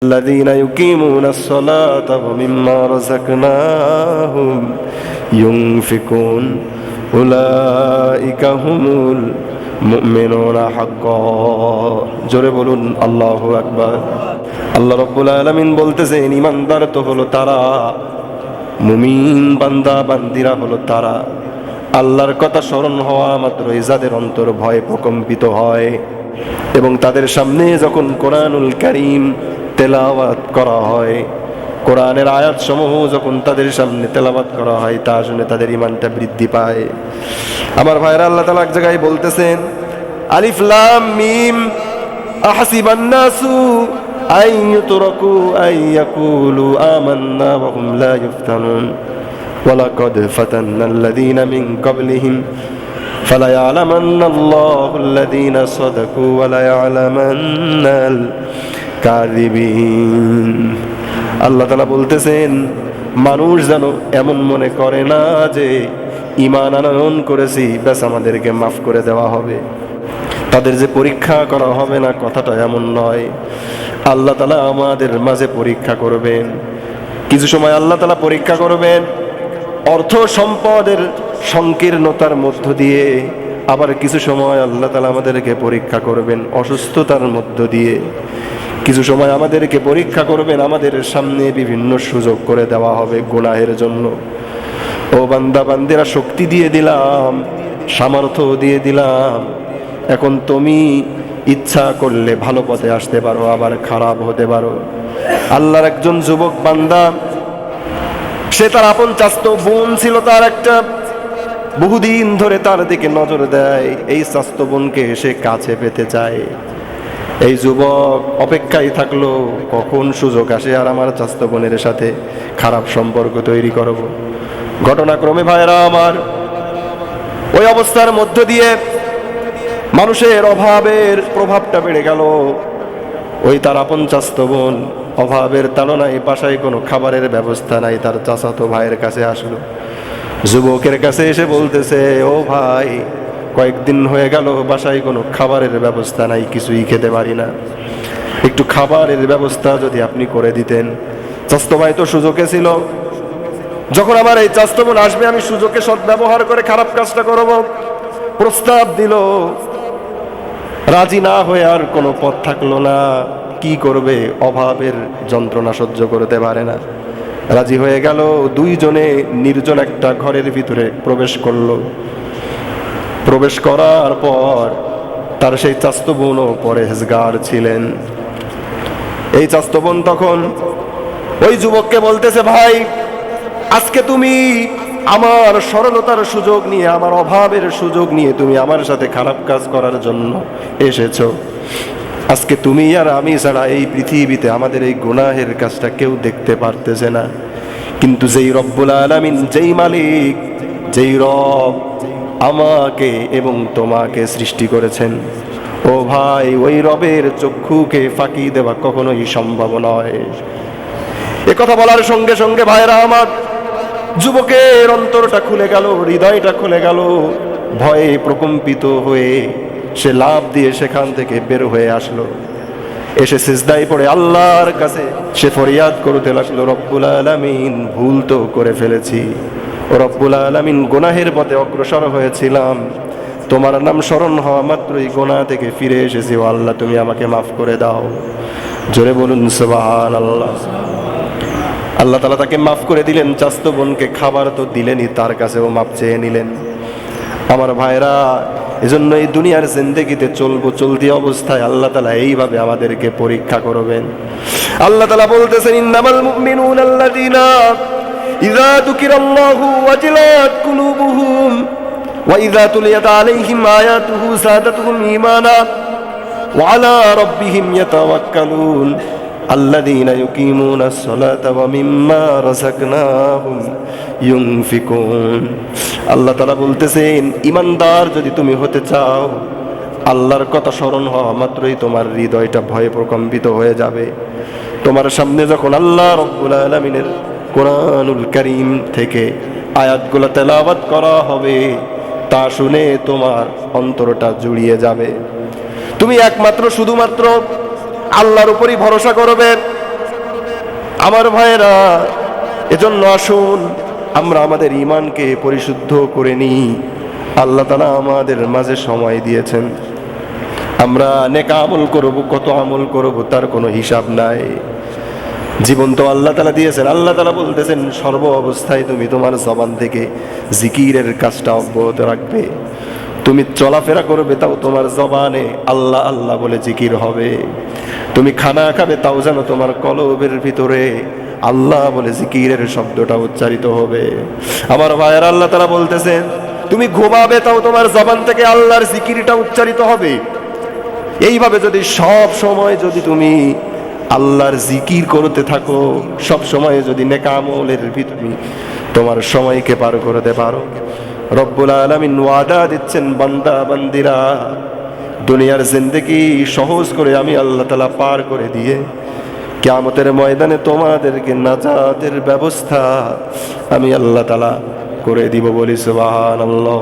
الذين يقيمون الصلاة ومما رزقناهم ينفقون أولئك هم المؤمنون حقا জোরে বলুন আল্লাহু আকবার। আল্লাহ রাব্বুল আলামিন বলতেছেন ঈমানদার তো হলো তারা, মুমিন বান্দা বান্দিরা হলো তারা, আল্লাহর কথা স্মরণ হওয়া মাত্রই যাদের অন্তর ভয়ে প্রকম্পিত হয় এবং তাদের সামনে যখন কোরআনুল কারীম তেলাওয়াত করা হয়, কোরআনের আয়াত সমূহ যখন তাদের সামনে তেলাওয়াত করা হয়, তা শুনে তাদের ঈমানটা বৃদ্ধি পায়। আমার ভাইরা, আল্লাহ তাআলা এক জায়গায় বলতেছেন আলিফ লাম মিম আহসিবান নাসু আন ইউতরাকু আন ইয়াকুলু আমান্না ওয়া হুম লা ইফতানুন ওয়ালাকাদ ফাতান্নাল্লাযীনা মিন ক্বাবলিহিম ফালায়ালামান্নাল্লাহুল্লাযীনা সাদাকু ওয়া লায়ালামান্নাল কাযিবিন। আল্লাহ তাআলা বলতেছেন মানুষ যেন এমন মনে করে না যে ঈমান আনয়ন করেছি ব্যাস আমাদেরকে মাফ করে দেওয়া হবে, তাদের যে পরীক্ষা করা হবে না, কথাটা এমন নয়। আল্লাহ তাআলা আমাদের মাঝে পরীক্ষা করবেন, কিছু সময় আল্লাহ তাআলা পরীক্ষা করবেন অর্থ সম্পদের সংকীর্ণতার মধ্য দিয়ে, আবার কিছু সময় আল্লাহ তাআলা আমাদেরকে পরীক্ষা করবেন অসুস্থতার মধ্য দিয়ে, কিছু সময় আমাদেরকে পরীক্ষা করবেন আমাদের সামনে বিভিন্ন সুযোগ করে দেওয়া হবে গুনাহের জন্য। ও বান্দা বান্দিরা, শক্তি দিয়ে দিলাম, সামর্থ্য দিয়ে দিলাম, এখন তুমি ইচ্ছা করলে ভালো পথে আসতে পারো, আবার খারাপ হতে পারো। আল্লাহর একজন যুবক বান্দা, সে তার আপন চাচতো বোন ছিল, তার একটা বহুদিন ধরে তার দিকে নজর দেয়, এই চাচতো বোনকে সে কাছে পেতে চায়। এই যুবক অপেক্ষায় থাকলো কখন সুযোগ আসে আর আমার চাচতো বোনের সাথে খারাপ সম্পর্ক তৈরি করব। ঘটনাক্রমে ভাইরা আমার, ওই অবস্থার মধ্য দিয়ে মানুষের অভাবের প্রভাবটা বেড়ে গেল। ওই তার আপন চাচতো বোন অভাবের তাড়নায়, বাসায় কোনো খাবারের ব্যবস্থা নাই, তার চাচাতো ভাইয়ের কাছে আসলো। যুবকের কাছে এসে বলতেছে, ও ভাই, কয়েকদিন হয়ে গেল বাসায় কোনো খাবারের ব্যবস্থা নাই, কিছুই খেতে পারি না, একটু খাবারের ব্যবস্থা যদি আপনি করে দিতেন। চাচতো ভাই তো সুযোগে ছিল, যখন আমার এই চাচতো বোন আসবে আমি সুযোগকে সদ্ব্যবহার করে খারাপ কাজটা করব, প্রস্তাব দিল। রাজি না হয়ে আর কোনো পথ থাকলো না, কি করবে, অভাবের যন্ত্রণা সহ্য করতে পারে না। রাজি হয়ে গেল, দুইজনে নির্জন একটা ঘরের ভিতরে প্রবেশ করলো। প্রবেশ করার পর তার সেই চাচতো বোনও পরহেজগার ছিলেন। এই চাচতো বোন তখন ওই যুবককে বলতেছে, ভাই, আজকে তুমি আমার সরলতার সুযোগ নিয়ে, আমার অভাবের সুযোগ নিয়ে তুমি আমার সাথে খারাপ কাজ করার জন্য এসেছো। আজকে তুমি আর আমি ছাড়া এই পৃথিবীতে আমাদের এই গুনাহের কাজটা কেউ দেখতে পারতেছে না, কিন্তু যেই রব্বুল আলামিন, যেই মালিক, যেই রব আমাকে এবং তোমাকে সৃষ্টি করেছেন, ও ভাই, ওই রবের চক্ষুকে ফাঁকি দেওয়া কখনোই সম্ভব নয়। এ কথা বলার সঙ্গে সঙ্গে ভাইরা আমার, যুবকের অন্তরটা খুলে গেল, হৃদয়টা খুলে গেল। ভয়ে প্রকম্পিত হয়ে সে লাফ দিয়ে সেখান থেকে বের হয়ে আসলো। এসে সিজদায় পড়ে আল্লাহর কাছে সে ফরিয়াদ করতে লাগলো, রব্বুল আলামিন, ভুল তো করে ফেলেছি, ও রব্বুল আলামিন, গুনাহের পথে অগ্রসর হয়েছিলাম, তোমার নাম স্মরণ হওয়া মাত্রই গুনাহ থেকে ফিরে এসেছি, ও আল্লাহ, তুমি আমাকে মাফ করে দাও। জোরে বলুন সুবহানাল্লাহ। আল্লাহ তাআলা তাকে মাফ করে দিলেন। চাচতো বোনকে খাবার তো দিলেনই, তার কাছেও মাপ চেয়ে নিলেন। আমার ভাইরা, এজন্য এই দুনিয়ার জিন্দেগিতে চলবো, চলতি অবস্থায় আল্লাহ তাআলা এইভাবে আমাদেরকে পরীক্ষা করবেন। আল্লাহ তাআলা বলতেছেন, ইন্নামাল মুমিনুনা আল্লাযীনা ইযা যুকিরাল্লাহু ওয়াজিলাত কুলুবুহুম ওয়া ইযা তুলিয়াত আলাইহিম আয়াতুহু যাদাতুহুম ঈমানা ওয়া আলা রাব্বিহিম ইয়াতাওয়াক্কালুন আল্লাযীনা ইউকিমুনাস সালাতা ওয়া মিম্মা রাযাকনাহুম ইউনফিকুন। আল্লাহ তাআলা বলতেছেন, ঈমানদার যদি তুমি হতে চাও, আল্লাহর কথা স্মরণ হওয়া মাত্রই তোমার হৃদয়টা ভয়ে প্রকম্পিত হয়ে যাবে। তোমার সামনে যখন আল্লাহ রাব্বুল আলামিনের কোরআনুল কারীম থেকে আয়াতগুলো তেলাওয়াত করা হবে, তা শুনে তোমার অন্তরটা জুড়িয়ে যাবে। তুমি একমাত্র শুধুমাত্র আল্লাহর উপরই ভরসা করবে, আমার ভাইয়েরা, এজন্য আসুন আমরা আমাদের ঈমানকে পরিশুদ্ধ করে নিই। আল্লাহ তাআলা আমাদের মাঝে সময় দিয়েছেন, আমরা নেক আমল করব, কত আমল করব তার কোনো হিসাব নাই। জীবন তো আল্লাহ তাআলা দিয়েছেন। আল্লাহ তাআলা বলতেছেন সর্ব অবস্থায় তুমি তোমার জবান থেকে জিকিরের কাজটা অব্যাহত রাখবে। তুমি চলাফেরা করবে তাও তোমার জবানে আল্লাহ আল্লাহ বলে জিকির হবে। তুমি খানা খাবে তাও যেন তোমার কলবের ভিতরে আল্লাহ বলে জিকিরের শব্দটা উচ্চারিত হবে। আমার ভাইয়ের, আল্লাহ তাআলা বলতেছেন তুমি ঘুমাবে তাও তোমার জবান থেকে আল্লাহর জিকিরটা উচ্চারিত হবে। এইভাবে যদি সব সময় যদি তুমি আল্লাহর জিকির করতে থাকো, সব সময় যদি নেক আমলের ভিতরে তোমার সময়কে পার করতে পারো, রব্বুল আলামিন ওয়াদা দিচ্ছেন বান্দা বান্দিরা দুনিয়ার জিন্দেগি সহজ করে আমি আল্লাহ তাআলা পার করে দিয়ে কিয়ামতের ময়দানে তোমাদেরকে নাজাতের ব্যবস্থা আমি আল্লাহ তাআলা করে দিব। বলি সুবহানাল্লাহ।